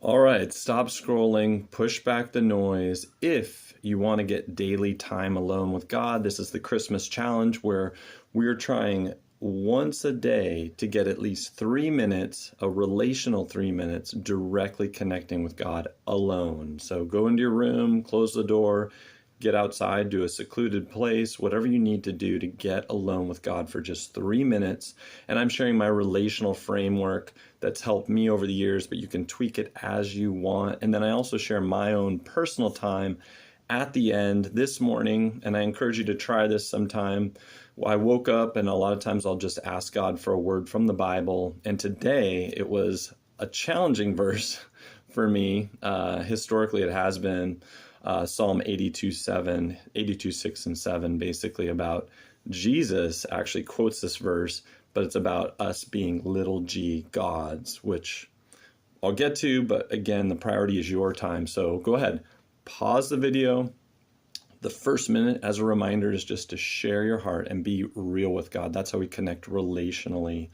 All right, stop scrolling, push back the noise. If you want to get daily time alone with God, this is the Christmas challenge where we're trying once a day to get at least 3 minutes, a relational 3 minutes, directly connecting with God alone. So go into your room, close the door, get outside, do a secluded place, whatever you need to do to get alone with God for just 3 minutes. And I'm sharing my relational framework that's helped me over the years, but you can tweak it as you want. And then I also share my own personal time at the end this morning, and I encourage you to try this sometime. I woke up, and a lot of times I'll just ask God for a word from the Bible. And today it was a challenging verse for me. Historically, it has been Psalm 82:7, 82:6 and 7, basically about Jesus actually quotes this verse, but it's about us being little g gods, which I'll get to, but again, the priority is your time. So go ahead, pause the video. The first minute, as a reminder, is just to share your heart and be real with God. That's how we connect relationally,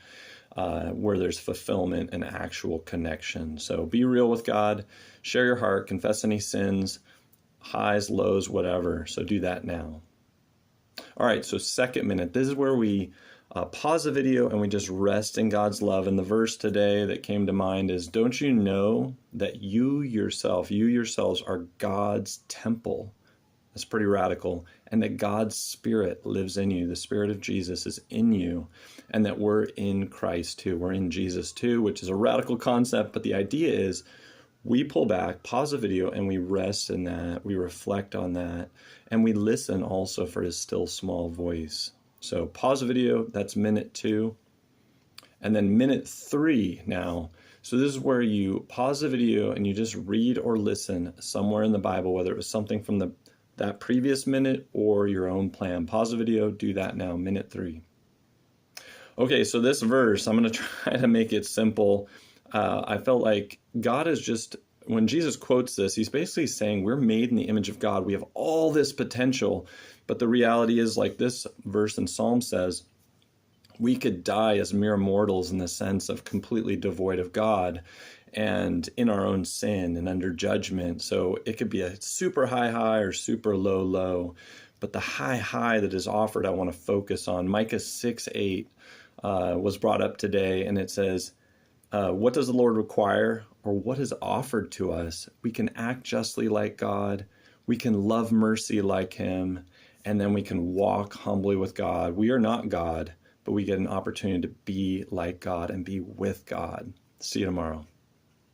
where there's fulfillment and actual connection. So be real with God, share your heart, confess any sins, highs, lows, whatever. So do that now. All right, so second minute, this is where we pause the video and we just rest in God's love. And the verse today that came to mind is, don't you know that you yourselves are God's temple? That's pretty radical. And that God's Spirit lives in you. The Spirit of Jesus is in you. And that we're in Christ too. We're in Jesus too, which is a radical concept. But the idea is we pull back, pause the video, and we rest in that. We reflect on that. And we listen also for his still small voice. So pause the video. That's minute 2. And then minute 3 now. So this is where you pause the video and you just read or listen somewhere in the Bible, whether it was something from that previous minute or your own plan. Pause the video, do that now, minute 3. Okay, so this verse, I'm going to try to make it simple. I felt like God is just, when Jesus quotes this, he's basically saying we're made in the image of God. We have all this potential, but the reality is, like this verse in Psalm says, we could die as mere mortals in the sense of completely devoid of God and in our own sin and under judgment. So it could be a super high or super low, but the high that is offered, I want to focus on. Micah 6:8 was brought up today, and it says, what does the Lord require, or what is offered to us? We can act justly like God. We can love mercy like him. And then we can walk humbly with God. We are not God, but we get an opportunity to be like God and be with God. See you tomorrow.